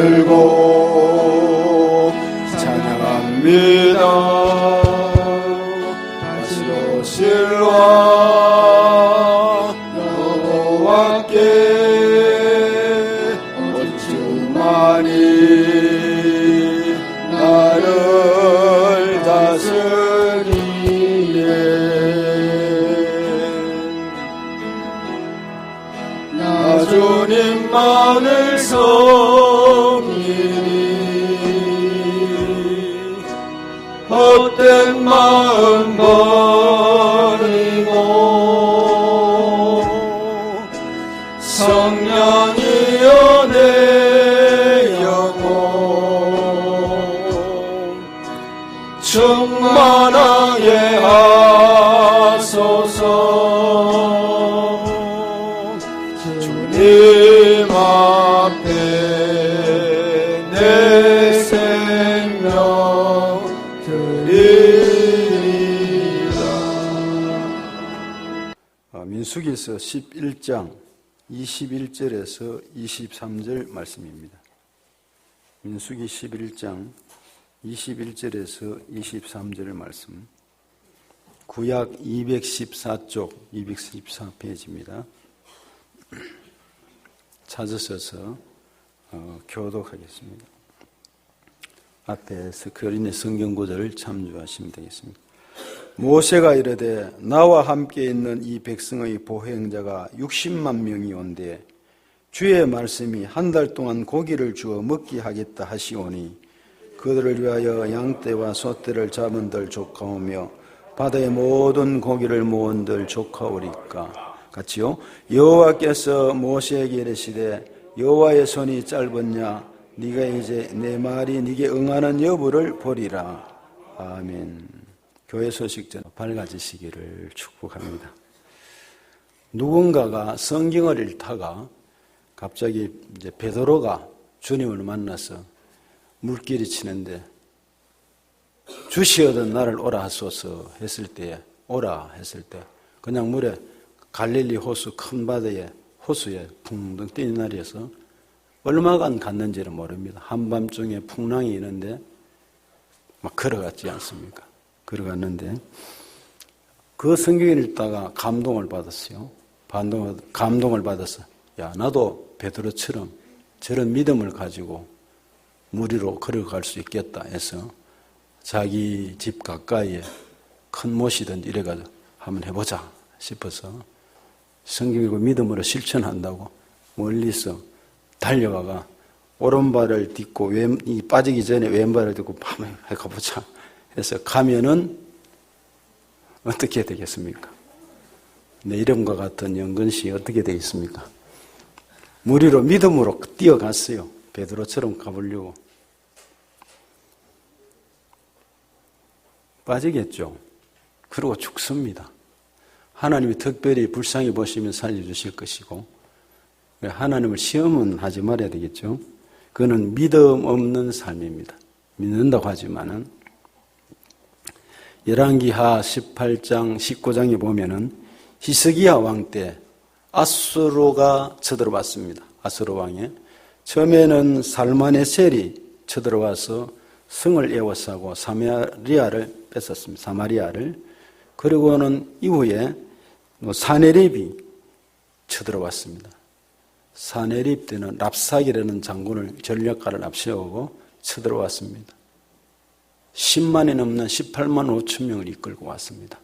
들고 찬양합니다. 다시 오실와 여호와께 오직 주만이 나를 다스리네. 나 주님만을 섬기니 헛된 마음 버리고 성령이여 내 영혼 충만하게 하소서. 주님 앞에 내 생명 드리리라. 민수기서 11장 21절에서 23절 말씀입니다. 민수기 11장 21절에서 23절 말씀, 구약 214쪽 214페이지입니다. 찾으셔서 교독하겠습니다. 앞에서 그린의 성경 구절을 참조하시면 되겠습니다. 모세가 이르되 나와 함께 있는 이 백성의 보행자가 60만 명이 온데 주의 말씀이 한 달 동안 고기를 주어 먹게 하겠다 하시오니 그들을 위하여 양떼와 소떼를 잡은들 조카오며 바다의 모든 고기를 모은들 조카오리까. 같이요. 여호와께서 모세에게 이르시되 여호와의 손이 짧았냐 네가 이제 내 말이 네게 응하는 여부를 보리라. 아멘. 교회 소식전 밝아지시기를 축복합니다. 누군가가 성경을 읽다가 갑자기 이제 베드로가 주님을 만나서 물길이 치는데 주시어든 나를 오라 하소서 했을 때, 오라 했을 때 그냥 물에 갈릴리 호수 큰 바다에 호수에 붕붕 뛰는 날이어서 얼마간 갔는지는 모릅니다. 한밤중에 풍랑이 있는데 막 걸어갔지 않습니까? 걸어갔는데 그 성경을 읽다가 감동을 받았어요. 감동을 받아서 야 나도 베드로처럼 저런 믿음을 가지고 물 위로 걸어갈 수 있겠다 해서 자기 집 가까이에 큰 못이든지 이래가지고 한번 해보자 싶어서 성경 읽고 믿음으로 실천한다고 멀리서 달려가가 오른발을 딛고 빠지기 전에 왼발을 딛고 한번 해가보자 해서 가면은 어떻게 되겠습니까? 내 이름과 같은 영근씨 어떻게 되겠습니까? 물 위로 믿음으로 뛰어갔어요. 베드로처럼 가보려고. 빠지겠죠. 그리고 죽습니다. 하나님이 특별히 불쌍히 보시면 살려주실 것이고 하나님을 시험은 하지 말아야 되겠죠. 그는 믿음 없는 삶입니다. 믿는다고 하지만은 열왕기하 18장 19장에 보면은 히스기야 왕 때 아수르가 쳐들어왔습니다. 아수르 왕에 처음에는 살마네셀이 쳐들어와서 성을 에워싸고 사마리아를 뺏었습니다. 사마리아를. 그리고는 이후에 사네립이 쳐들어왔습니다. 사네립 때는 랍삭이라는 장군을 전략가를 앞세우고 쳐들어왔습니다. 10만이 넘는 18만 5천 명을 이끌고 왔습니다.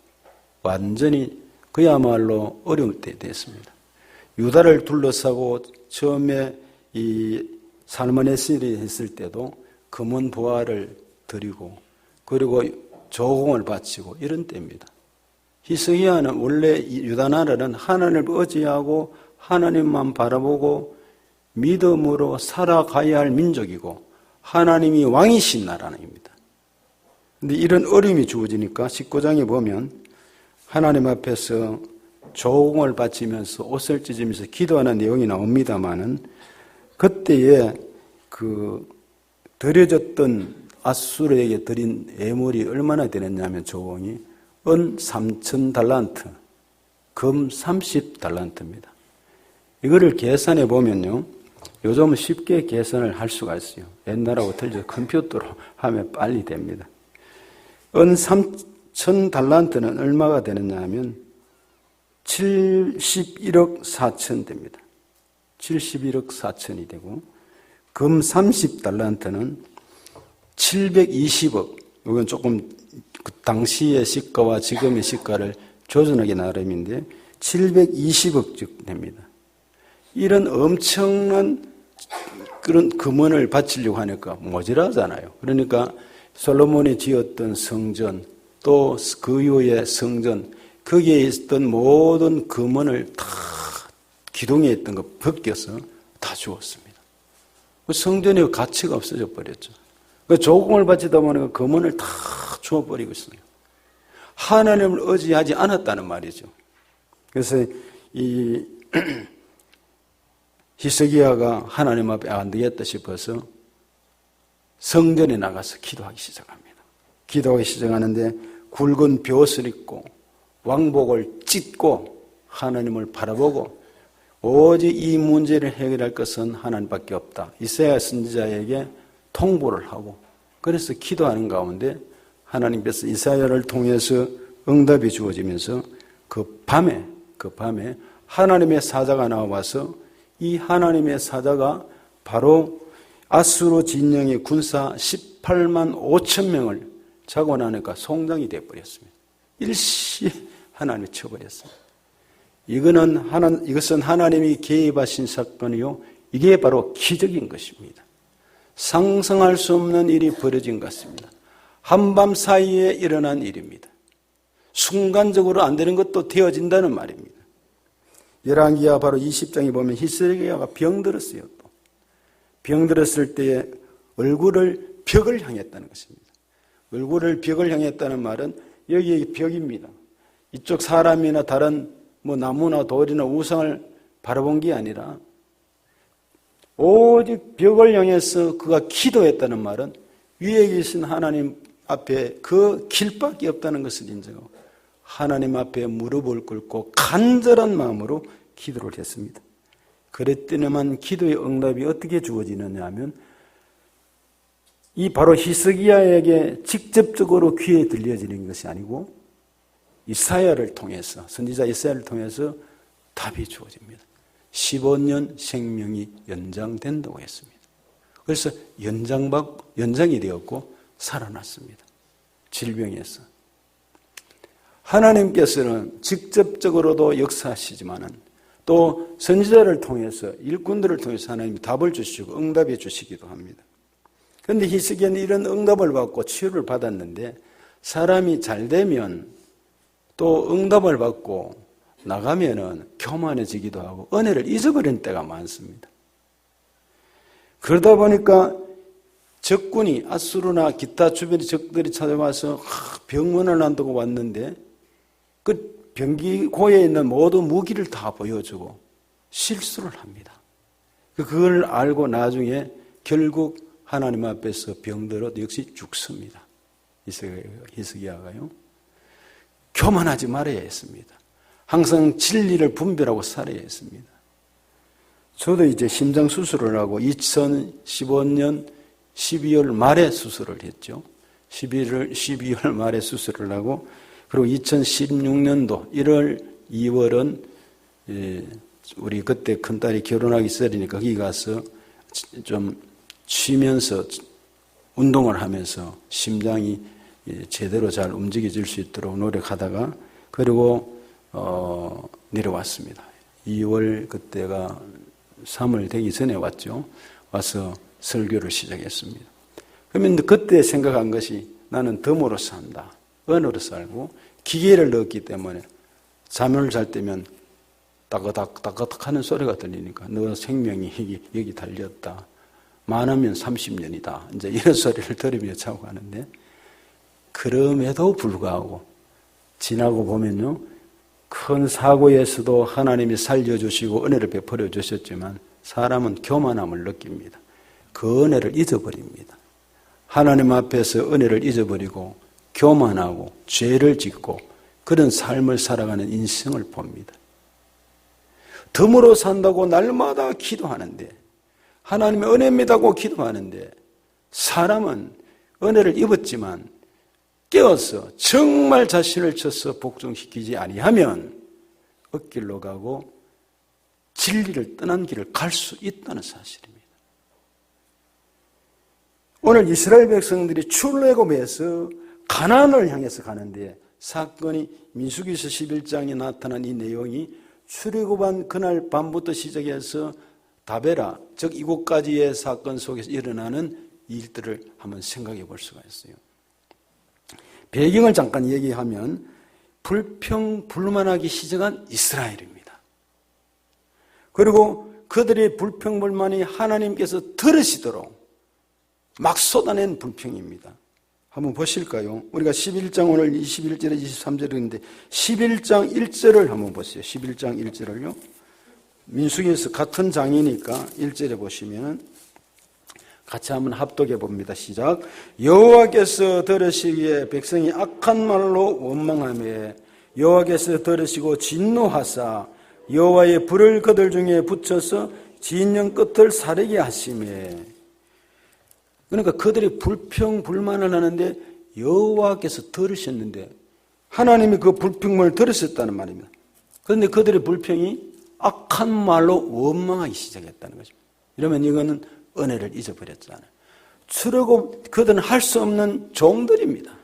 완전히 그야말로 어려울 때 됐습니다. 유다를 둘러싸고 처음에 이 살마네셀이 했을 때도 금은 부화를 드리고 그리고 조공을 바치고 이런 때입니다. 히스기야는 원래 유다 나라는 하나님을 의지하고 하나님만 바라보고 믿음으로 살아가야 할 민족이고 하나님이 왕이신 나라입니다. 그런데 이런 어려움이 주어지니까 19장에 보면 하나님 앞에서 조공을 바치면서 옷을 찢으면서 기도하는 내용이 나옵니다마는 그때에 그 드려졌던 아수르에게 드린 예물이 얼마나 되느냐면 조공이 은 3,000달란트, 금 30달란트입니다. 이거를 계산해 보면요, 요즘은 쉽게 계산을 할 수가 있어요. 옛날하고 틀려서 컴퓨터로 하면 빨리 됩니다. 은 3,000달란트는 얼마가 되느냐 하면 71억 4천 됩니다. 71억 4천이 되고, 금 30달란트는 720억, 이건 조금 그 당시의 시가와 지금의 시가를 조정하기 나름인데 720억 즉 됩니다. 이런 엄청난 그런 금원을 바치려고 하니까 모자라잖아요. 그러니까 솔로몬이 지었던 성전, 또 그 이후의 성전, 거기에 있었던 모든 금원을 다 기둥에 있던 거 벗겨서 다 주었습니다. 성전의 가치가 없어져 버렸죠. 조공을 바치다 보니까 금원을 다 주어버리고 있어요. 하나님을 의지하지 않았다는 말이죠. 그래서 이 히스기야가 하나님 앞에 안 되겠다 싶어서 성전에 나가서 기도하기 시작합니다. 기도하기 시작하는데 굵은 벼옷을 입고 왕복을 찢고 하나님을 바라보고 오직 이 문제를 해결할 것은 하나님밖에 없다. 이사야 선지자에게 통보를 하고 그래서 기도하는 가운데 하나님께서 이사야를 통해서 응답이 주어지면서 그 밤에 하나님의 사자가 나와서 이 하나님의 사자가 바로 아수르 진영의 군사 18만 5천 명을 자고 나니까 송장이 되어버렸습니다. 일시에 하나님이 쳐버렸습니다. 이것은 하나님이 개입하신 사건이요. 이게 바로 기적인 것입니다. 상상할 수 없는 일이 벌어진 것 같습니다. 한밤 사이에 일어난 일입니다. 순간적으로 안 되는 것도 되어진다는 말입니다. 열왕기하 바로 20장에 보면 히스기야가 병들었어요. 또 병들었을 때에 얼굴을 벽을 향했다는 것입니다. 얼굴을 벽을 향했다는 말은 여기 벽입니다. 이쪽 사람이나 다른 나무나 돌이나 우상을 바라본 게 아니라 오직 벽을 향해서 그가 기도했다는 말은 위에 계신 하나님 앞에 그 길밖에 없다는 것을 인정하고 하나님 앞에 무릎을 꿇고 간절한 마음으로 기도를 했습니다. 그랬더니만 기도의 응답이 어떻게 주어지느냐 하면 이 바로 히스기야에게 직접적으로 귀에 들려지는 것이 아니고 이사야를 통해서 선지자 이사야를 통해서 답이 주어집니다. 15년 생명이 연장된다고 했습니다. 그래서 연장이 되었고 살아났습니다. 질병에서. 하나님께서는 직접적으로도 역사하시지만은 또 선지자를 통해서 일꾼들을 통해서 하나님이 답을 주시고 응답해 주시기도 합니다. 그런데 히스기야는 이런 응답을 받고 치유를 받았는데 사람이 잘 되면 또 응답을 받고 나가면은 교만해지기도 하고 은혜를 잊어버리는 때가 많습니다. 그러다 보니까 적군이 아수르나 기타 주변의 적들이 찾아와서 병원을 한다고 왔는데 그 병기고에 있는 모든 무기를 다 보여주고 실수를 합니다. 그걸 알고 나중에 결국 하나님 앞에서 병들어 역시 죽습니다. 히스기야가요. 교만하지 말아야 했습니다. 항상 진리를 분별하고 살아야 했습니다. 저도 이제 심장 수술을 하고 2015년 12월 말에 수술을 했죠. 12월 말에 수술을 하고 그리고 2016년도 1월, 2월은 우리 그때 큰딸이 결혼하기 전이니까 거기 가서 좀 쉬면서 운동을 하면서 심장이 제대로 잘 움직여질 수 있도록 노력하다가 그리고 내려왔습니다. 2월 그때가 3월 되기 전에 왔죠. 와서 설교를 시작했습니다. 그러면 그때 생각한 것이 나는 덤으로 산다. 언어로 살고 기계를 넣었기 때문에 잠을 잘 때면 따가닥 하는 소리가 들리니까 너 생명이 여기 달렸다. 많으면 30년이다. 이제 이런 소리를 들으며 자고 가는데 그럼에도 불구하고 지나고 보면요. 큰 사고에서도 하나님이 살려주시고 은혜를 베풀어 주셨지만 사람은 교만함을 느낍니다. 그 은혜를 잊어버립니다. 하나님 앞에서 은혜를 잊어버리고 교만하고 죄를 짓고 그런 삶을 살아가는 인생을 봅니다. 덤으로 산다고 날마다 기도하는데 하나님의 은혜입니다고 기도하는데 사람은 은혜를 입었지만 깨어서 정말 자신을 쳐서 복종시키지 아니하면 엇길로 가고 진리를 떠난 길을 갈 수 있다는 사실입니다. 오늘 이스라엘 백성들이 출애굽에서 가나안을 향해서 가는데 사건이 민수기서 11장에 나타난 이 내용이 출애굽한 그날 밤부터 시작해서 다베라, 즉 이곳까지의 사건 속에서 일어나는 일들을 한번 생각해 볼 수가 있어요. 배경을 잠깐 얘기하면 불평불만하기 시작한 이스라엘입니다. 그리고 그들의 불평불만이 하나님께서 들으시도록 막 쏟아낸 불평입니다. 한번 보실까요? 우리가 11장 오늘 21절에 23절인데 11장 1절을 한번 보세요. 11장 1절을요. 민수기에서 같은 장이니까 1절에 보시면 같이 한번 합독해 봅니다. 시작. 여호와께서 들으시기에 백성이 악한 말로 원망하며 여호와께서 들으시고 진노하사 여호와의 불을 그들 중에 붙여서 진영 끝을 사르게 하시며. 그러니까 그들이 불평불만을 하는데 여호와께서 들으셨는데 하나님이 그 불평을 들으셨다는 말입니다. 그런데 그들의 불평이 악한 말로 원망하기 시작했다는 거죠. 이러면 이거는 은혜를 잊어버렸잖아요. 출애굽 그들은 할 수 없는 종들입니다.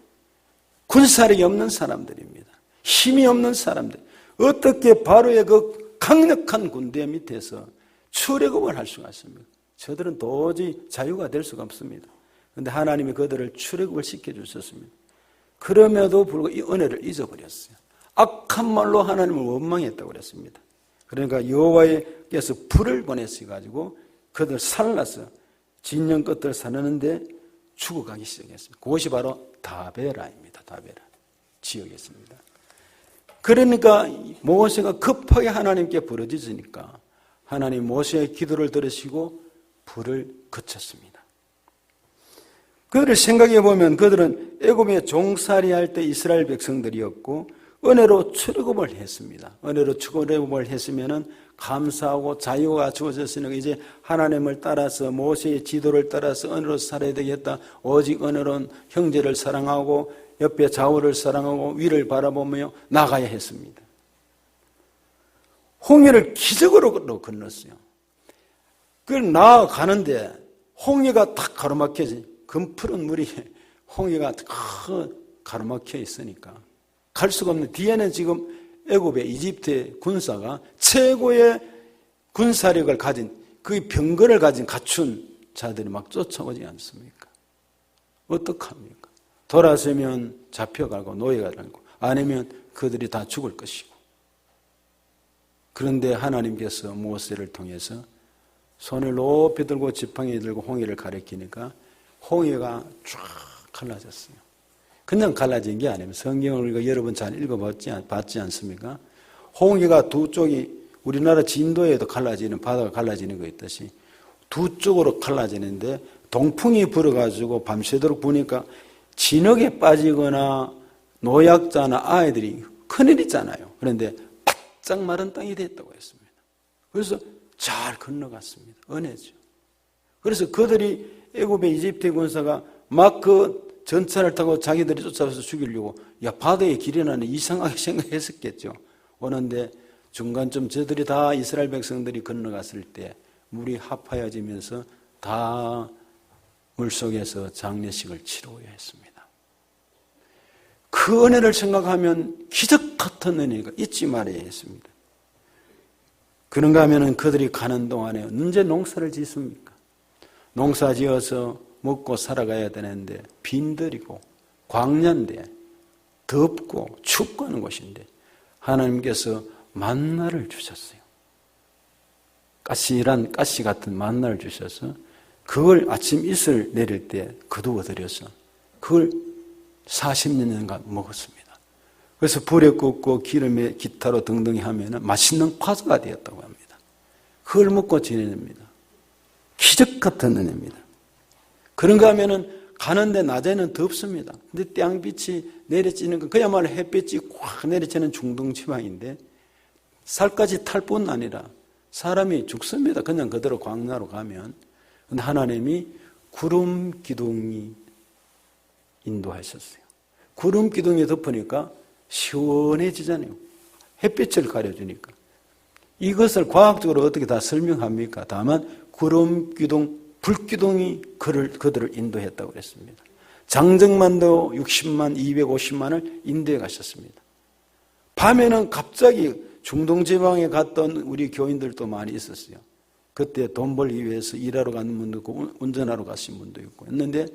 군사력이 없는 사람들입니다. 힘이 없는 사람들. 어떻게 바로의 그 강력한 군대 밑에서 출애굽을 할 수가 있습니까? 저들은 도저히 자유가 될 수가 없습니다. 그런데 하나님이 그들을 출애굽을 시켜주셨습니다. 그럼에도 불구하고 이 은혜를 잊어버렸어요. 악한 말로 하나님을 원망했다고 그랬습니다. 그러니까 여호와께서 불을 보내셔가지고 그들 살라서 진영 끝을 사르는데 죽어가기 시작했습니다. 그것이 바로 다베라입니다. 다베라 지역이었습니다. 그러니까 모세가 급하게 하나님께 부르짖으니까 하나님 모세의 기도를 들으시고 불을 그쳤습니다. 그들을 생각해 보면 그들은 애굽에 종살이할 때 이스라엘 백성들이었고 은혜로 출애굽을 했습니다. 은혜로 출애굽을 했으면은 감사하고 자유가 주어졌으니까 이제 하나님을 따라서 모세의 지도를 따라서 은혜로 살아야 되겠다. 오직 은혜로운 형제를 사랑하고 옆에 좌우를 사랑하고 위를 바라보며 나가야 했습니다. 홍해를 기적으로 건넜어요. 그걸 나아가는데 홍해가 탁 가로막혀지. 금푸른 물이 홍해가 가로막혀 있으니까 갈 수가 없는. 뒤에는 지금 애굽의 이집트의 군사가 최고의 군사력을 가진 그 병거를 가진 갖춘 자들이 막 쫓아오지 않습니까? 어떡합니까? 돌아서면 잡혀가고 노예가 되고 아니면 그들이 다 죽을 것이고. 그런데 하나님께서 모세를 통해서 손을 높이 들고 지팡이 들고 홍해를 가리키니까 홍해가 쫙 갈라졌어요. 그냥 갈라진 게 아니면 성경을 여러분 잘 읽어봤지 않습니까? 홍해가 두 쪽이 우리나라 진도에도 갈라지는 바다가 갈라지는 거 있듯이 두 쪽으로 갈라지는데 동풍이 불어가지고 밤새도록 부니까 진흙에 빠지거나 노약자나 아이들이 큰일이잖아요. 그런데 바짝 마른 땅이 됐다고 했습니다. 그래서 잘 건너갔습니다. 은혜죠. 그래서 그들이 애굽의 이집트 군사가 막 그 전차를 타고 자기들이 쫓아와서 죽이려고 바다에 길이 나는 이상하게 생각했었겠죠. 오는데 중간쯤 저들이 다 이스라엘 백성들이 건너갔을 때 물이 합하여지면서 다 물속에서 장례식을 치러야 했습니다. 그 은혜를 생각하면 기적 같은 은혜가 잊지 말아야 했습니다. 그런가 하면 그들이 가는 동안에 언제 농사를 짓습니까? 농사 지어서 먹고 살아가야 되는데 빈들이고 광야인데 덥고 춥고 하는 곳인데 하나님께서 만나를 주셨어요. 가시란 가시 같은 만나를 주셔서 그걸 아침 이슬 내릴 때 거두어들여서 그걸 40년간 먹었습니다. 그래서 불에 굽고 기름에 기타로 등등히 하면 맛있는 과자가 되었다고 합니다. 그걸 먹고 지냅니다. 기적 같은 은혜입니다. 그런가 하면은 가는데 낮에는 덥습니다. 근데 땅빛이 내려지는 건 그야말로 햇빛이 꽉 내려지는 중동 지방인데 살까지 탈 뿐 아니라 사람이 죽습니다. 그냥 그대로 광야로 가면. 근데 하나님이 구름 기둥이 인도하셨어요. 구름 기둥이 덮으니까 시원해지잖아요. 햇빛을 가려주니까. 이것을 과학적으로 어떻게 다 설명합니까? 다만 구름 기둥, 불기둥이 그들을 인도했다고 그랬습니다. 장정만도 60만, 250만을 인도해 가셨습니다. 밤에는 갑자기 중동 지방에 갔던 우리 교인들도 많이 있었어요. 그때 돈 벌기 위해서 일하러 가는 분도 있고 운전하러 가신 분도 있고 했는데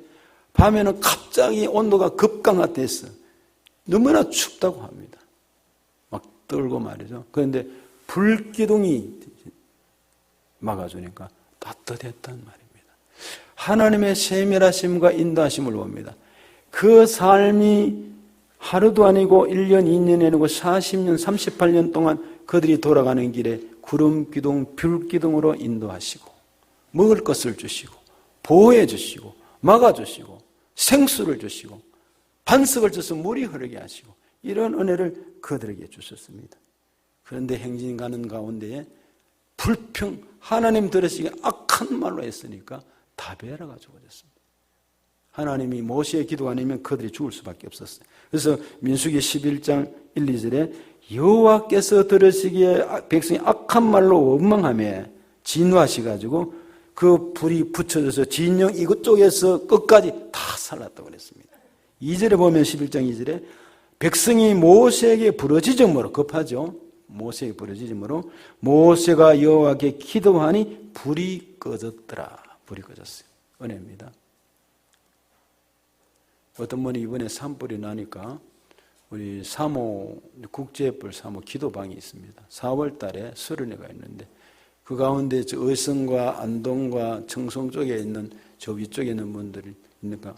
밤에는 갑자기 온도가 급강하됐어. 너무나 춥다고 합니다. 막 떨고 말이죠. 그런데 불기둥이 막아주니까 따뜻했단 말입니다. 하나님의 세밀하심과 인도하심을 봅니다. 그 삶이 하루도 아니고 1년, 2년이 아니고 40년, 38년 동안 그들이 돌아가는 길에 구름 기둥, 불 기둥으로 인도하시고 먹을 것을 주시고 보호해 주시고 막아 주시고 생수를 주시고 반석을 줘서 물이 흐르게 하시고 이런 은혜를 그들에게 주셨습니다. 그런데 행진 가는 가운데에 불평, 하나님 들으시기에 악한 말로 했으니까 다베라가 죽어졌습니다. 하나님이 모세의 기도가 아니면 그들이 죽을 수밖에 없었어요. 그래서 민수기 11장 1, 2절에 여호와께서 들으시기에 백성이 악한 말로 원망하며 진화하셔가지고 그 불이 붙여져서 진영 이곳쪽에서 끝까지 다 살랐다고 그랬습니다. 2절에 보면 11장 2절에 백성이 모세에게 부르짖음으로 급하죠. 모세에게 부르짖음으로 모세가 여호와께 기도하니 불이 꺼졌더라. 불이 꺼졌어요. 은혜입니다. 어떤 분이 이번에 산불이 나니까 우리 사모 국제불 사모 기도방이 있습니다. 4월 달에 수련회가 있는데 그 가운데 저 의성과 안동과 청송 쪽에 있는 저 위쪽에 있는 분들이 있으니까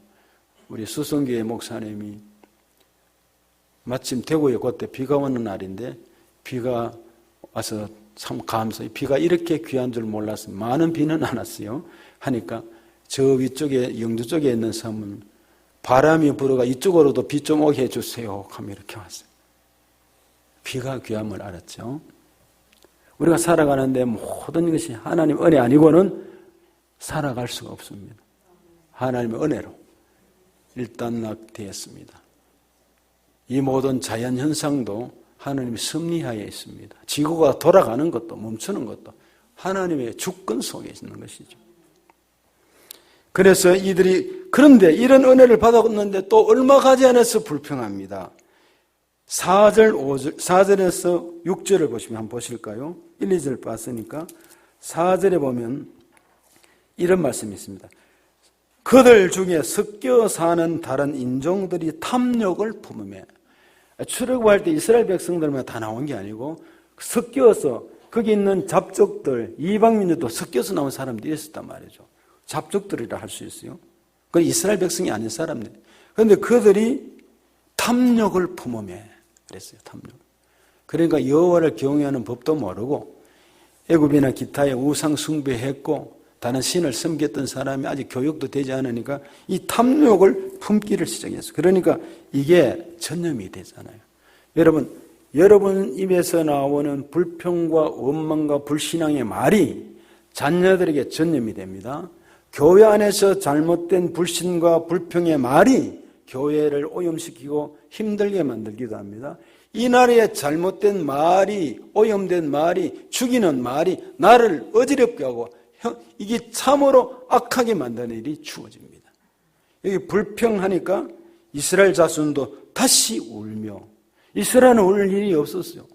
우리 수성교회 목사님이 마침 대구에 그때 비가 오는 날인데 비가 와서 참 감사히 비가 이렇게 귀한 줄 몰랐어요. 많은 비는 안 왔어요. 하니까 저 위쪽에 영주 쪽에 있는 사모님 바람이 불어가 이쪽으로도 비 좀 오게 해주세요 하면 이렇게 왔어요. 비가 귀함을 알았죠. 우리가 살아가는데 모든 것이 하나님 은혜 아니고는 살아갈 수가 없습니다. 하나님의 은혜로 일단락되었습니다. 이 모든 자연현상도 하나님의 섭리하에 있습니다. 지구가 돌아가는 것도 멈추는 것도 하나님의 주권 속에 있는 것이죠. 그래서 이들이 그런데 이런 은혜를 받았는데 또 얼마 가지 않아서 불평합니다. 4절에서 6절을 보시면 한번 보실까요? 1, 2절 봤으니까 4절에 보면 이런 말씀이 있습니다. 그들 중에 섞여 사는 다른 인종들이 탐욕을 품으며 출애굽할 때 이스라엘 백성들만 다 나온 게 아니고 섞여서 거기 있는 잡족들 이방민들도 섞여서 나온 사람들이 있었단 말이죠. 잡족들이라 할 수 있어요. 그건 이스라엘 백성이 아닌 사람들. 그런데 그들이 탐욕을 품으며 그랬어요. 탐욕. 그러니까 여호와를 경외하는 법도 모르고 애굽이나 기타의 우상 숭배했고 다른 신을 섬겼던 사람이 아직 교육도 되지 않으니까 이 탐욕을 품기를 시작했어요. 그러니까 이게 전염이 되잖아요. 여러분 입에서 나오는 불평과 원망과 불신앙의 말이 자녀들에게 전염이 됩니다. 교회 안에서 잘못된 불신과 불평의 말이 교회를 오염시키고 힘들게 만들기도 합니다. 이 나라의 잘못된 말이, 오염된 말이, 죽이는 말이 나를 어지럽게 하고 이게 참으로 악하게 만드는 일이 주어집니다. 여기 불평하니까 이스라엘 자손도 다시 울며 이스라엘은 울 일이 없었어요.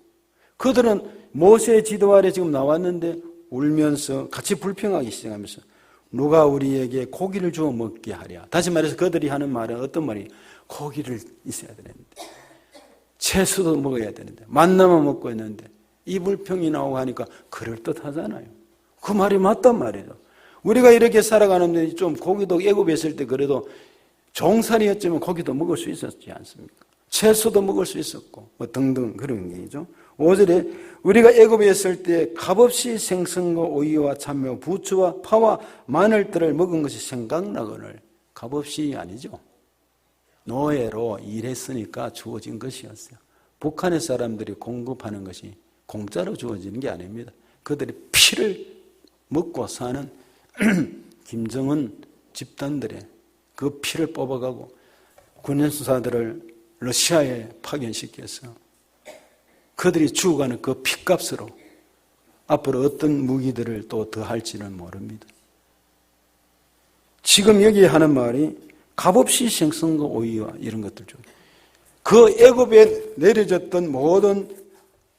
그들은 모세의 지도 아래 지금 나왔는데 울면서 같이 불평하기 시작하면서 누가 우리에게 고기를 주어 먹게 하랴. 다시 말해서 그들이 하는 말은 어떤 말이 고기를 있어야 되는데 채소도 먹어야 되는데 만나만 먹고 있는데 이 불평이 나오고 하니까 그럴듯하잖아요. 그 말이 맞단 말이죠. 우리가 이렇게 살아가는데 좀 고기도 애굽에 있을 때 그래도 종살이였지만 고기도 먹을 수 있었지 않습니까? 채소도 먹을 수 있었고 뭐 등등 그런 얘기죠. 5절에 우리가 애굽에 있을 때 값없이 생선과 오이와 참외와 부추와 파와 마늘들을 먹은 것이 생각나거늘 값없이 아니죠. 노예로 일했으니까 주어진 것이었어요. 북한의 사람들이 공급하는 것이 공짜로 주어지는 게 아닙니다. 그들이 피를 먹고 사는 김정은 집단들의 그 피를 뽑아가고 군인수사들을 러시아에 파견시켜서 그들이 죽어가는 그 피값으로 앞으로 어떤 무기들을 또 더할지는 모릅니다. 지금 여기 하는 말이 값없이 생선과 오이와 이런 것들 중에 그 애굽에 내려졌던 모든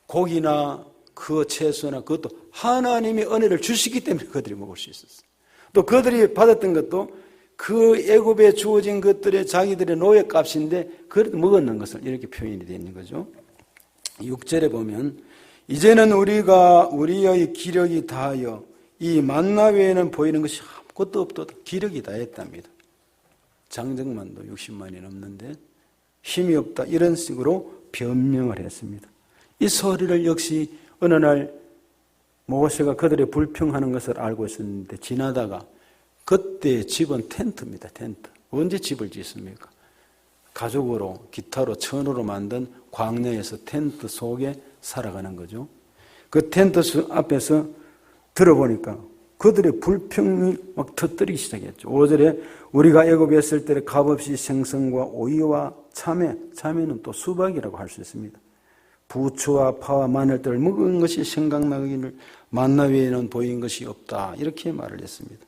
고기나 그 채소나 그것도 하나님이 은혜를 주시기 때문에 그들이 먹을 수 있었어요. 또 그들이 받았던 것도 그 애굽에 주어진 것들의 자기들의 노예값인데 그래도 먹었는 것을 이렇게 표현이 되어 있는 거죠. 6절에 보면 이제는 우리가 우리의 기력이 다하여 이 만나 외에는 보이는 것이 아무것도 없도다. 기력이 다했답니다. 장정만도 60만이 넘는데 힘이 없다 이런 식으로 변명을 했습니다. 이 소리를 역시 어느 날 모세가 그들의 불평하는 것을 알고 있었는데 지나다가 그때의 집은 텐트입니다. 텐트. 언제 집을 짓습니까? 가죽으로 기타로 천으로 만든 광야에서 텐트 속에 살아가는 거죠. 그 텐트 앞에서 들어보니까 그들의 불평이 막 터뜨리기 시작했죠. 5절에 우리가 애굽에 있을 때 값없이 생선과 오이와 참외, 참외는 또 수박이라고 할 수 있습니다. 부추와 파와 마늘들을 먹은 것이 생각나기를 만나 외에는 보인 것이 없다. 이렇게 말을 했습니다.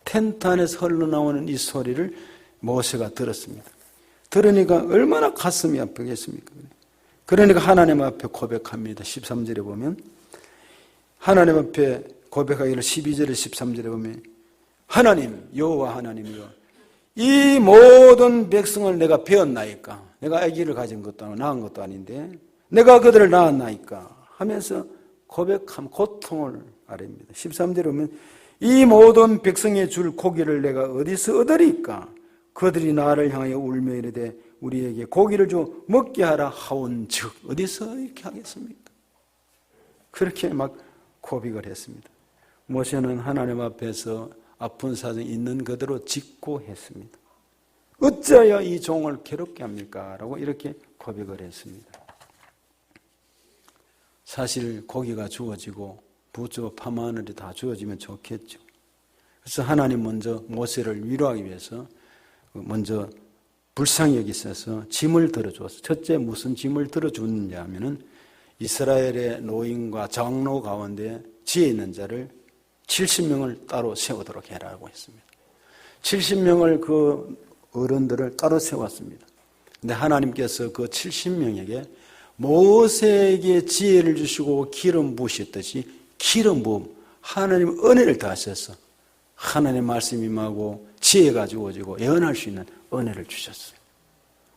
텐트 안에서 흘러나오는 이 소리를 모세가 들었습니다. 들으니까 얼마나 가슴이 아프겠습니까? 그러니까 하나님 앞에 고백합니다. 13절에 보면 하나님 앞에 고백하기를 12절에 13절에 보면 하나님 여호와 하나님이여 이 모든 백성을 내가 배웠나이까 내가 아기를 가진 것도 아니고 낳은 것도 아닌데 내가 그들을 낳았나이까 하면서 고백함 고통을 아뢰입니다. 13절에 보면 이 모든 백성에 줄 고기를 내가 어디서 얻으리까 그들이 나를 향하여 울며 이르되 우리에게 고기를 줘 먹게 하라 하온즉 어디서 이렇게 하겠습니까? 그렇게 막 고백을 했습니다. 모세는 하나님 앞에서 아픈 사정이 있는 그대로 직고했습니다. 어찌하여 이 종을 괴롭게 합니까? 라고 이렇게 고백을 했습니다. 사실 고기가 주어지고 부추와 파마늘이 다 주어지면 좋겠죠. 그래서 하나님 먼저 모세를 위로하기 위해서 먼저 불쌍히 여기셔서 짐을 들어주었어요. 첫째 무슨 짐을 들어주느냐 하면은 이스라엘의 노인과 장로 가운데 지혜 있는 자를 70명을 따로 세우도록 해라고 했습니다. 70명을 그 어른들을 따로 세웠습니다. 근데 하나님께서 그 70명에게 모세에게 지혜를 주시고 기름 부으셨듯이 기름 부음 하나님 은혜를 더하셔서 하나님의 말씀이 임하고 지혜가 주어지고 예언할 수 있는 은혜를 주셨어요.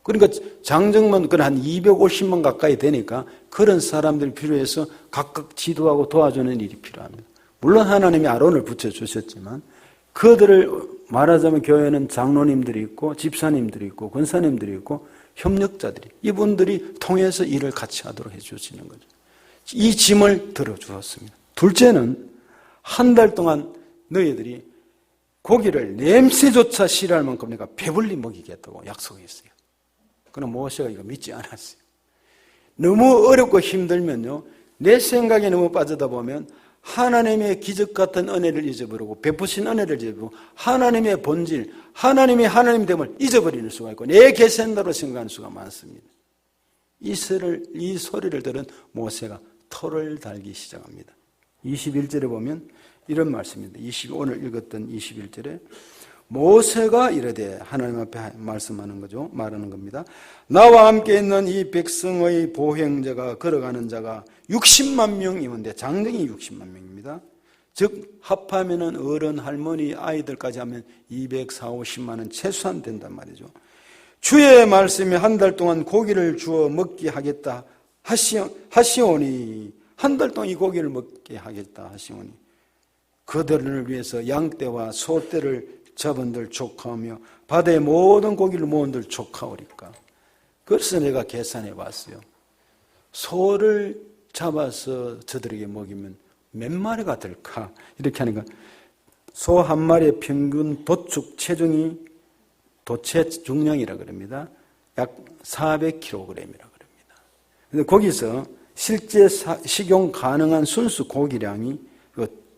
그러니까 장정만 한 250만 가까이 되니까 그런 사람들이 필요해서 각각 지도하고 도와주는 일이 필요합니다. 물론 하나님이 아론을 붙여주셨지만 그들을 말하자면 교회는 장로님들이 있고 집사님들이 있고 권사님들이 있고 협력자들이 이분들이 통해서 일을 같이 하도록 해주시는 거죠. 이 짐을 들어주었습니다. 둘째는 한 달 동안 너희들이 고기를 냄새조차 싫어할 만큼 내가 배불리 먹이겠다고 약속했어요. 그럼 모세가 이거 믿지 않았어요. 너무 어렵고 힘들면요, 내 생각에 너무 빠지다 보면 하나님의 기적 같은 은혜를 잊어버리고 베푸신 은혜를 잊어버리고 하나님의 본질, 하나님의 하나님됨을 잊어버리는 수가 있고 내 계산대로 생각하는 수가 많습니다. 이 소리를 들은 모세가 털을 달기 시작합니다. 21절에 보면 이런 말씀입니다. 오늘 읽었던 21절에 모세가 이르되 하나님 앞에 말씀하는 거죠. 말하는 겁니다. 나와 함께 있는 이 백성의 보행자가 걸어가는 자가 60만 명이었는데 장정이 60만 명입니다. 즉 합하면은 어른, 할머니, 아이들까지 하면 240~50만은 최소한 된단 말이죠. 주의 말씀이 한 달 동안 고기를 주어 먹게 하겠다 하시오니 한 달 동안 이 고기를 먹게 하겠다 하시오니 그들을 위해서 양떼와 소떼를 잡은들 족하며 바다의 모든 고기를 모은들 족하오리까. 그래서 내가 계산해 봤어요. 소를 잡아서 저들에게 먹이면 몇 마리가 될까? 이렇게 하니까 소 한 마리의 평균 도축 체중이 도체 중량이라 그럽니다. 약 400kg이라 그럽니다. 근데 거기서 실제 식용 가능한 순수 고기량이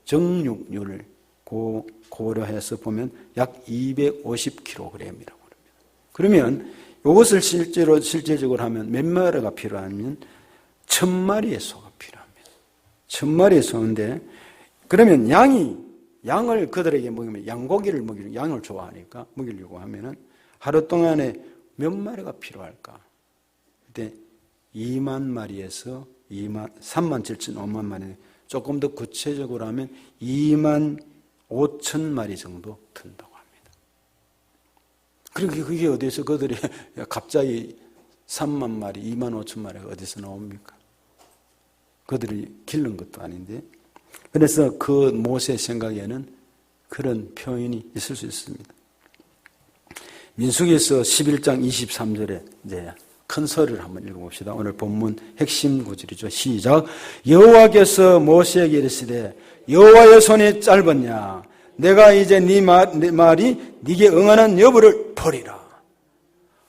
정육류를 고려해서 보면 약 250kg이라고 합니다. 그러면 이것을 실제적으로 하면 몇 마리가 필요하면 1000마리의 소가 필요합니다. 1000마리의 소인데, 그러면 양을 그들에게 먹이면, 양고기를 먹이려고, 양을 좋아하니까 먹이려고 하면은 하루 동안에 몇 마리가 필요할까? 그때 2만 마리에서 3만 7천 5만 마리, 조금 더 구체적으로 하면 2만 5천 마리 정도 든다고 합니다. 그러니까 그게 어디서 그들이 갑자기 3만 마리, 2만 5천 마리가 어디서 나옵니까? 그들이 기른 것도 아닌데. 그래서 그 모세 생각에는 그런 표현이 있을 수 있습니다. 민수기에서 11장 23절에 이제 큰 소리를 한번 읽어봅시다. 오늘 본문 핵심 구절이죠. 시작. 여호와께서 모세에게 이르시되 여호와의 손이 짧았냐? 내가 이제 네 말이 네게 응하는 여부를 보리라.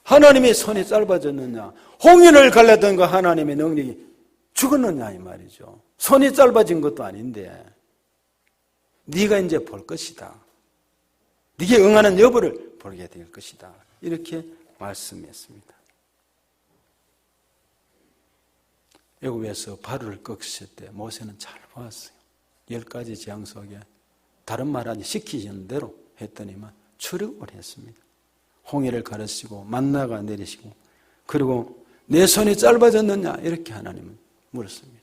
하나님의 손이 짧아졌느냐? 홍해를 갈랐던 그 하나님의 능력이 죽었느냐 이 말이죠. 손이 짧아진 것도 아닌데 네가 이제 볼 것이다. 네게 응하는 여부를 보게 될 것이다. 이렇게 말씀했습니다. 애굽에서 바로를 꺾으실 때 모세는 잘 보았어요. 10가지 재앙 속에 다른 말 하지 시키시는 대로 했더니만 출애굽을 했습니다. 홍해를 가르시고 만나가 내리시고, 그리고 내 손이 짧아졌느냐 이렇게 하나님은 물었습니다.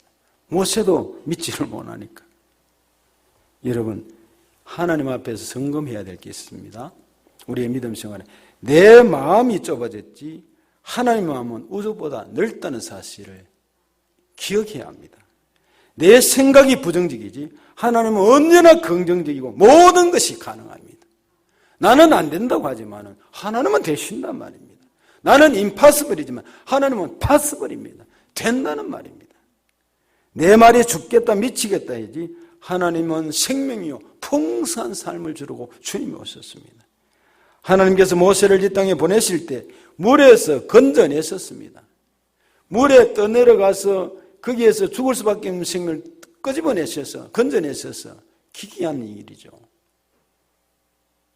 모세도 믿지를 못하니까. 여러분, 하나님 앞에서 점검해야 될 게 있습니다. 우리의 믿음 생활에 내 마음이 좁아졌지 하나님 마음은 우주보다 넓다는 사실을 기억해야 합니다. 내 생각이 부정적이지 하나님은 언제나 긍정적이고 모든 것이 가능합니다. 나는 안 된다고 하지만 하나님은 되신단 말입니다. 나는 임파서블이지만 하나님은 파서블입니다. 된다는 말입니다. 내 말이 죽겠다 미치겠다 하지 하나님은 생명이요 풍성한 삶을 주려고 주님이 오셨습니다. 하나님께서 모세를 이 땅에 보내실 때 물에서 건져내셨습니다. 물에 떠내려가서 거기에서 죽을 수밖에 없는 생명을 끄집어내셔서 건져내셔서 기이한 일이죠.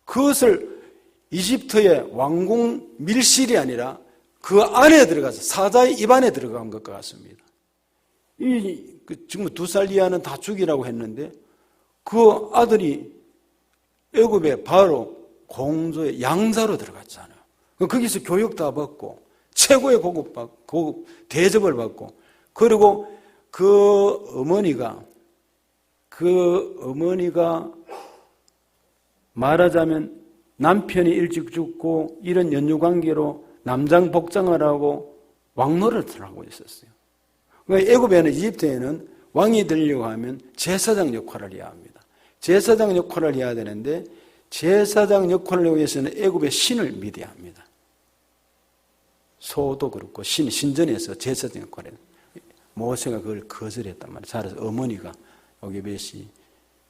그것을 이집트의 왕궁 밀실이 아니라 그 안에 들어가서 사자의 입 안에 들어간 것과 같습니다. 지금 2살 이하는 다 죽이라고 했는데 그 아들이 애굽의 바로 공조의 양자로 들어갔잖아요. 거기서 교육 다 받고 최고의 고급 대접을 받고, 그리고 그 어머니가 말하자면 남편이 일찍 죽고 이런 연유관계로 남장 복장을 하고 왕노릇을 하고 있었어요. 그러니까 애굽에는, 이집트에는 왕이 되려고 하면 제사장 역할을 해야 합니다. 제사장 역할을 해야 되는데 제사장 역할을 하기 위해서는 애굽의 신을 믿어야 합니다. 소도 그렇고 신전에서 제사장 역할을 해요. 모세가 그걸 거절했단 말이에요. 잘해서 어머니가 요게벳이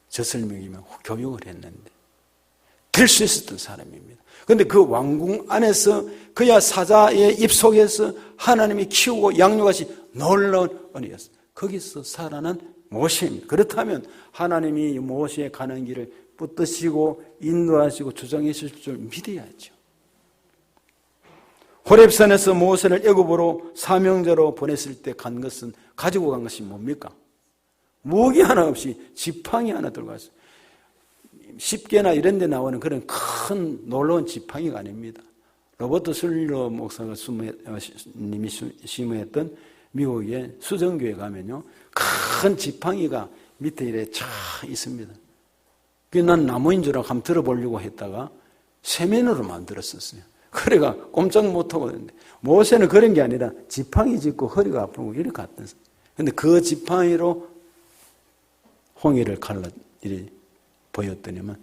젖을 먹이면 교육을 했는데 될 수 있었던 사람입니다. 그런데 그 왕궁 안에서 그야 사자의 입 속에서 하나님이 키우고 양육하신 놀라운 은혜였어요. 거기서 살아난 모세입니다. 그렇다면 하나님이 모세의 가는 길을 붙드시고 인도하시고 주장해 주실 줄 믿어야죠. 호렙산에서 모세를 애굽으로 사명자로 보냈을 때 간 것은, 가지고 간 것이 뭡니까? 무기 하나 없이 지팡이 하나 들고 갔어요. 10개나 이런 데 나오는 그런 큰 놀라운 지팡이가 아닙니다. 로버트 술러 목사가 님이 심무했던 미국의 수정교회 가면요, 큰 지팡이가 밑에 이렇게 쫙 있습니다. 난 나무인 줄 알고 한번 들어보려고 했다가 세면으로 만들었었어요. 그래가 꼼짝 못하고 있는데, 모세는 그런 게 아니라 지팡이 짚고 허리가 아프고 이렇게 갔던. 근데 그 지팡이로 홍해를 갈라 이리 보였더니만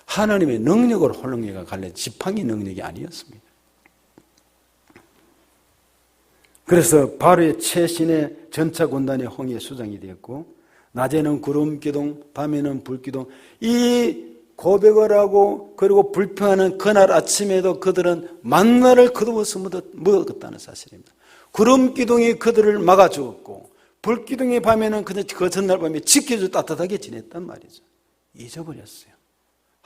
하나님의 능력으로 홍해가 갈라, 지팡이 능력이 아니었습니다. 그래서 바로의 최신의 전차 군단의 홍해 수장이 되었고, 낮에는 구름 기둥, 밤에는 불 기둥, 이 고백을 하고 그리고 불평하는 그날 아침에도 그들은 만나를 거두어서 먹었다는 사실입니다. 구름 기둥이 그들을 막아주었고 불 기둥이 밤에는 그 전날 밤에 지켜줘 따뜻하게 지냈단 말이죠. 잊어버렸어요.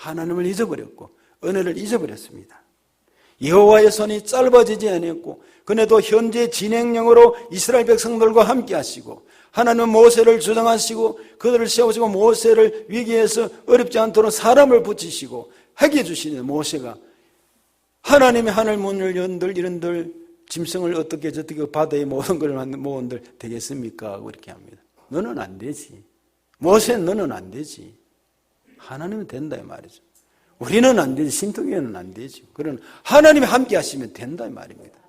하나님을 잊어버렸고 은혜를 잊어버렸습니다. 여호와의 손이 짧아지지 아니했고 그네도 현재 진행령으로 이스라엘 백성들과 함께 하시고 하나님은 모세를 주장하시고 그들을 세우시고 모세를 위기에서 어렵지 않도록 사람을 붙이시고 하게 주시는 모세가 하나님의 하늘 문을 연들 이런들 짐승을 어떻게 저떻게 바다에 모든 걸 모은들 되겠습니까? 그렇게 합니다. 너는 안 되지. 모세 너는 안 되지. 하나님은 된다 이 말이죠. 우리는 안 되지. 신통에는 안 되지. 그러나 하나님이 함께 하시면 된다 이 말입니다.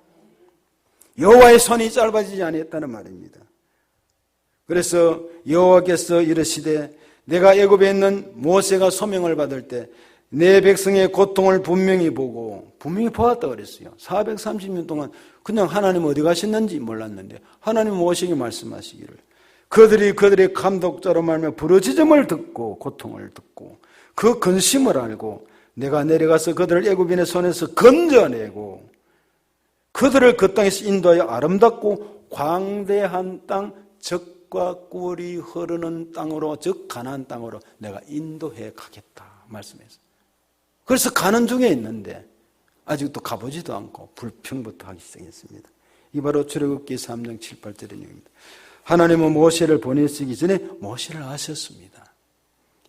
여호와의 손이 짧아지지 아니했다는 말입니다. 그래서 여호와께서 이르시되 내가 애굽에 있는 모세가 소명을 받을 때 내 백성의 고통을 분명히 보고 분명히 보았다 그랬어요. 430년 동안 그냥 하나님 어디 가셨는지 몰랐는데 하나님 모세에게 말씀하시기를 그들이 그들의 감독자로 말하며 부르짖음을 듣고 고통을 듣고 그 근심을 알고 내가 내려가서 그들을 애굽인의 손에서 건져내고 그들을 그 땅에서 인도하여 아름답고 광대한 땅 젖과 꿀이 흐르는 땅으로 즉 가나안 땅으로 내가 인도해 가겠다 말씀했어요. 그래서 가는 중에 있는데 아직도 가보지도 않고 불평부터 하기 시작했습니다. 이 바로 출애굽기 3장 7, 8절의 내용입니다. 하나님은 모세를 보내시기 전에 모세를 아셨습니다.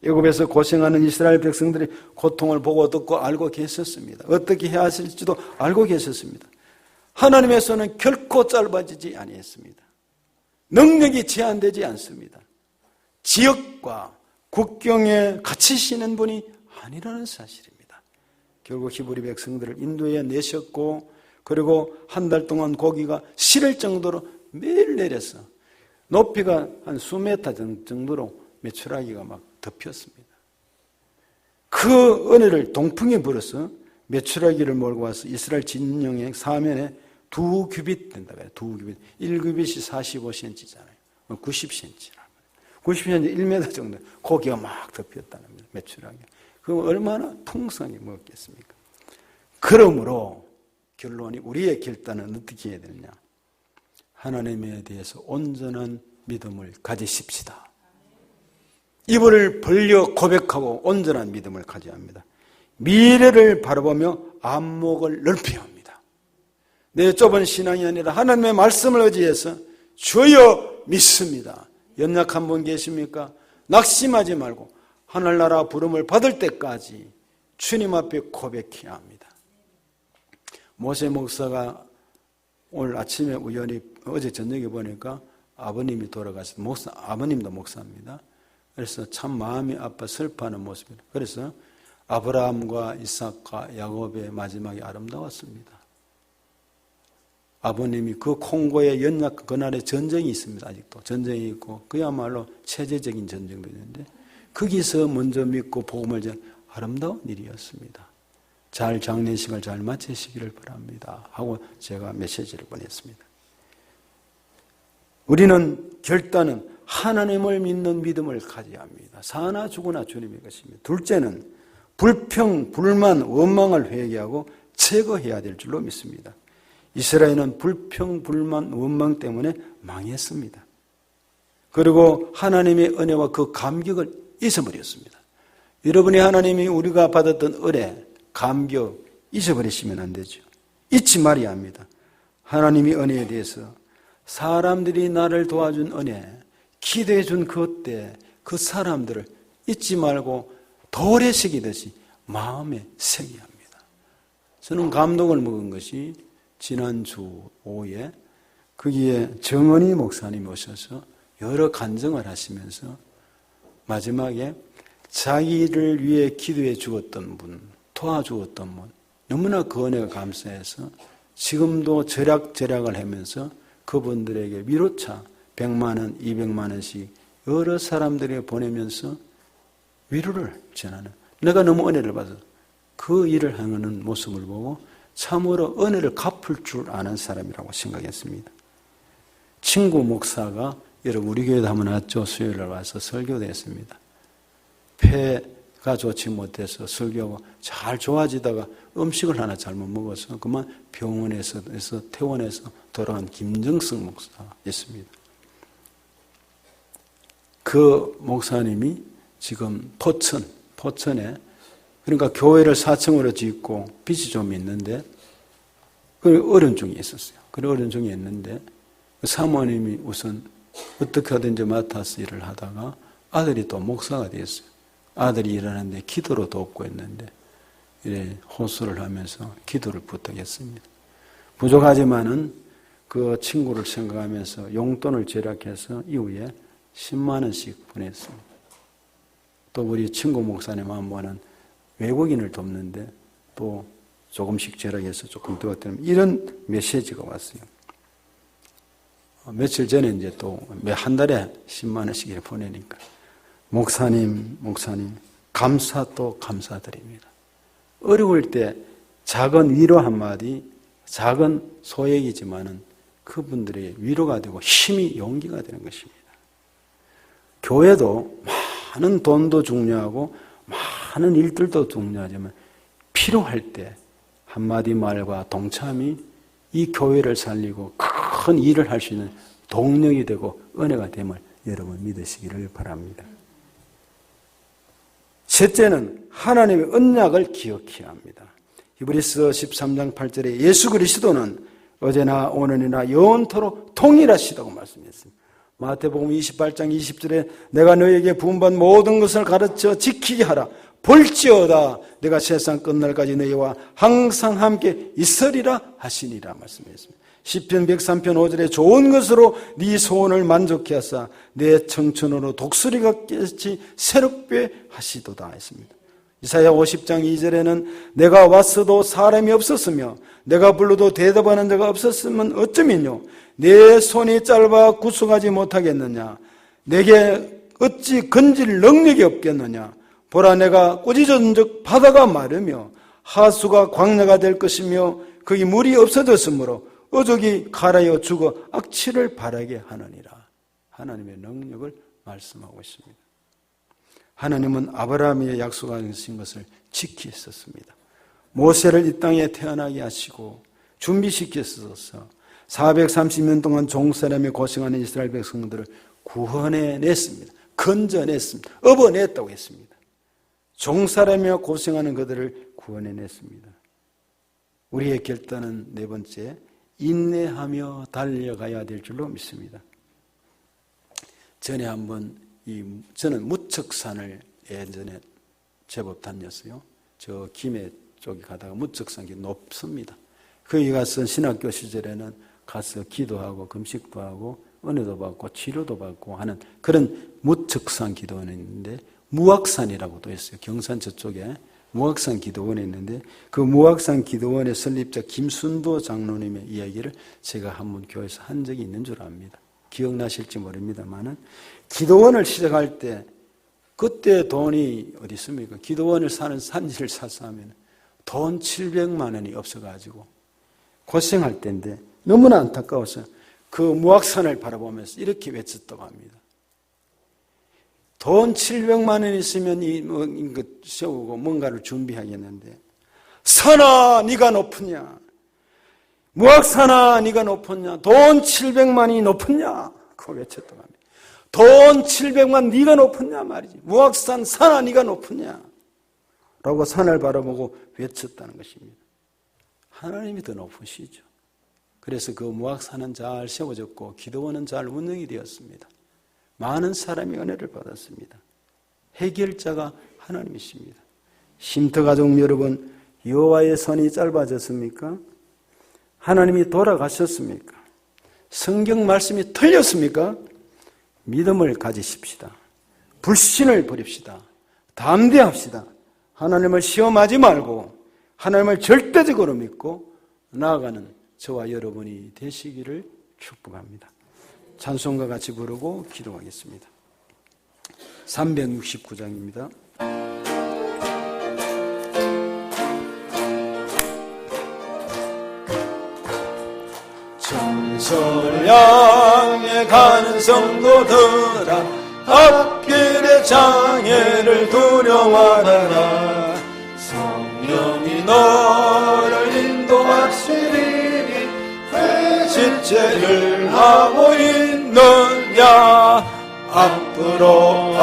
애굽에서 고생하는 이스라엘 백성들이 고통을 보고 듣고 알고 계셨습니다. 어떻게 해야 하실지도 알고 계셨습니다. 하나님의 손은 결코 짧아지지 아니했습니다. 능력이 제한되지 않습니다. 지역과 국경에 갇히시는 분이 아니라는 사실입니다. 결국 히브리 백성들을 인도에 내셨고 그리고 한 달 동안 고기가 싫을 정도로 매일 내려서 높이가 한 수메타 정도로 메추라기가 막 덮였습니다. 그 은혜를 동풍에 불어서 메추라기를 몰고 와서 이스라엘 진영의 사면에 2규빗 된다고 해요. 2규빗. 1규빗이 45cm잖아요. 90cm. 90cm 1m 정도 고기가 막 덮였다는 겁니다. 메추라기. 그럼 얼마나 풍성하게 먹겠습니까? 그러므로 결론이 우리의 결단은 어떻게 해야 되느냐? 하나님에 대해서 온전한 믿음을 가지십시다. 입을 벌려 고백하고 온전한 믿음을 가져야 합니다. 미래를 바라보며 안목을 넓혀야 합니다. 내 좁은 신앙이 아니라 하나님의 말씀을 의지해서 주여 믿습니다. 연약한 분 계십니까? 낙심하지 말고 하늘나라 부름을 받을 때까지 주님 앞에 고백해야 합니다. 모세 목사가 오늘 아침에 우연히 어제 저녁에 보니까 아버님이 돌아가셔서 아버님도 목사입니다. 그래서 참 마음이 아파 슬퍼하는 모습이에요. 그래서 아브라함과 이삭과 야곱의 마지막이 아름다웠습니다. 아버님이 그 콩고의 연약 그날에 전쟁이 있습니다. 아직도 전쟁이 있고 그야말로 체제적인 전쟁도 있는데 거기서 먼저 믿고 복음을 전 아름다운 일이었습니다. 잘 장례식을 잘 마치시기를 바랍니다 하고 제가 메시지를 보냈습니다. 우리는 결단은 하나님을 믿는 믿음을 가져야 합니다. 사나 죽으나 주님의 것입니다. 둘째는 불평, 불만, 원망을 회개하고 제거해야 될 줄로 믿습니다. 이스라엘은 불평, 불만, 원망 때문에 망했습니다. 그리고 하나님의 은혜와 그 감격을 잊어버렸습니다. 여러분이 하나님이 우리가 받았던 은혜, 감격 잊어버리시면 안 되죠. 잊지 말아야 합니다. 하나님의 은혜에 대해서 사람들이 나를 도와준 은혜, 기대해 준 그때 그 사람들을 잊지 말고 돌에 새기듯이 마음에 새겨야 합니다. 저는 감동을 먹은 것이 지난주 오후에 거기에 정은희 목사님이 오셔서 여러 간증을 하시면서 마지막에 자기를 위해 기도해 주었던 분, 도와주었던 분, 너무나 그 은혜가 감사해서 지금도 절약을 하면서 그분들에게 위로차 100만 원, 200만 원씩 여러 사람들에게 보내면서 위로를 전하는, 내가 너무 은혜를 받아서 그 일을 하는 모습을 보고 참으로 은혜를 갚을 줄 아는 사람이라고 생각했습니다. 친구 목사가 여러분 우리 교회도 한번 왔죠. 수요일에 와서 설교도 했습니다. 폐가 좋지 못해서 설교하고 잘 좋아지다가 음식을 하나 잘못 먹어서 그만 병원에서 퇴원해서 돌아간 김정승 목사였습니다. 그 목사님이 지금 포천에 그러니까 교회를 4층으로 짓고 빚이 좀 있는데 그 어려움이 있었어요. 그 어려움이 있는데 사모님이 우선 어떻게 하든지 맡아서 일을 하다가 아들이 또 목사가 됐어요. 아들이 일하는데 기도로 돕고 있는데 이래 호소를 하면서 기도를 부탁했습니다. 부족하지만은 그 친구를 생각하면서 용돈을 절약해서 이후에 10만 원씩 보냈습니다. 또 우리 친구 목사님 한 번은 외국인을 돕는데 또 조금씩 절약해서 조금 도왔더니 이런 메시지가 왔어요. 며칠 전에 이제 또 한 달에 10만 원씩 이렇게 보내니까 목사님 감사 또 감사드립니다. 어려울 때 작은 위로 한마디, 작은 소액이지만은 그분들의 위로가 되고 힘이 용기가 되는 것입니다. 교회도 많은 돈도 중요하고 많은 일들도 중요하지만 필요할 때 한마디 말과 동참이 이 교회를 살리고 큰 일을 할 수 있는 동력이 되고 은혜가 됨을 여러분 믿으시기를 바랍니다. 셋째는 하나님의 언약을 기억해야 합니다. 히브리서 13장 8절에 예수 그리스도는 어제나 오늘이나 영원토록 동일하시다고 말씀했습니다. 마태복음 28장 20절에 내가 너에게 부은받은 모든 것을 가르쳐 지키게 하라. 볼지어다 내가 세상 끝날까지 너희와 항상 함께 있으리라 하시니라 말씀했습니다. 시편 103편 5절에 좋은 것으로 네 소원을 만족케 하사 내 청춘으로 독수리가 깨치 새롭게 하시도다 했습니다. 이사야 50장 2절에는 내가 왔어도 사람이 없었으며 내가 불러도 대답하는 자가 없었으면 어쩌면요 내 손이 짧아 구속하지 못하겠느냐 내게 어찌 건질 능력이 없겠느냐 보라 내가 꾸짖은 즉 바다가 마르며 하수가 광야가 될 것이며 거기 물이 없어졌으므로 어족이 갈아여 죽어 악취를 바라게 하느니라. 하나님의 능력을 말씀하고 있습니다. 하나님은 아브라함의 약속하신 것을 지키셨습니다. 모세를 이 땅에 태어나게 하시고 준비시키셔서 430년 동안 종사람에 고생하는 이스라엘 백성들을 구원해냈습니다. 건져냈습니다. 업어냈다고 했습니다. 종사람이며 고생하는 그들을 구원해냈습니다. 우리의 결단은 네 번째, 인내하며 달려가야 될 줄로 믿습니다. 전에 한번 저는 무척산을 예전에 제법 다녔어요. 저 김해 쪽에 가다가 무척산이 높습니다. 거기 가서 신학교 시절에는 가서 기도하고 금식도 하고 은혜도 받고 치료도 받고 하는 그런 무척산 기도원이 있는데 무악산이라고도 했어요. 경산 저쪽에 무악산 기도원이 있는데 그 무악산 기도원의 설립자 김순도 장로님의 이야기를 제가 한번 교회에서 한 적이 있는 줄 압니다. 기억나실지 모릅니다만은 기도원을 시작할 때 그때 돈이 어디 있습니까? 기도원을 사는 산지를 사서 하면 돈 700만 원이 없어가지고 고생할 때인데 너무나 안타까워서 그 무악산을 바라보면서 이렇게 외쳤다고 합니다. 돈 700만 원 있으면 이거 세우고 뭔가를 준비하겠는데 산아 네가 높으냐 무악산아 네가 높으냐 돈 700만이 높으냐 그거 외쳤다고 합니다. 돈 700만 네가 높으냐 말이지 무악산 산아 네가 높으냐 라고 산을 바라보고 외쳤다는 것입니다. 하나님이 더 높으시죠. 그래서 그 무악산은 잘 세워졌고 기도원은 잘 운영이 되었습니다. 많은 사람이 은혜를 받았습니다. 해결자가 하나님이십니다. 쉼터가족 여러분, 여호와의 손이 짧아졌습니까? 하나님이 돌아가셨습니까? 성경 말씀이 틀렸습니까? 믿음을 가지십시다. 불신을 버립시다. 담대합시다. 하나님을 시험하지 말고 하나님을 절대적으로 믿고 나아가는 저와 여러분이 되시기를 축복합니다. 찬송과 같이 부르고 기도하겠습니다. 369장입니다. 전설 향해 가는 성도들아 앞길의 장애를 두려워하라. 성령이 너를 인도하시리니 왜 집죄를 하고 있느냐. 앞으로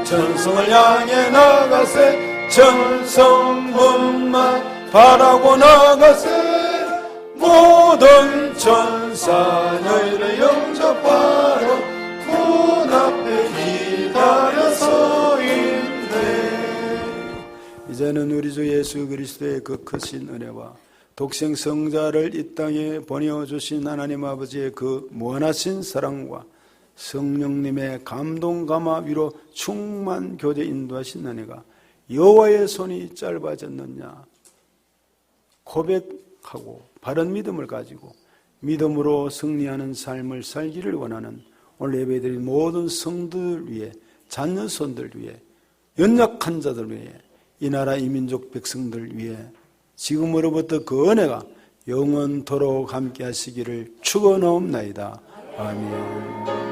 전성을 향해 나가세. 천성분만 바라고 나가세. 모든 천사 너희를 영접하러 문 앞에 기다려서 있네. 이제는 우리 주 예수 그리스도의 그 크신 은혜와 독생 성자를 이 땅에 보내주신 하나님 아버지의 그 무한하신 사랑과 성령님의 감동 감화 위로 충만 교제 인도하신 은혜가 여호와의 손이 짧아졌느냐 고백하고 바른 믿음을 가지고 믿음으로 승리하는 삶을 살기를 원하는 오늘 예배드린 모든 성도들 위해, 자녀손들 위해, 연약한 자들 위해, 이 나라 이민족 백성들 위해 지금으로부터 그 은혜가 영원토록 함께 하시기를 축원하옵나이다. 아멘.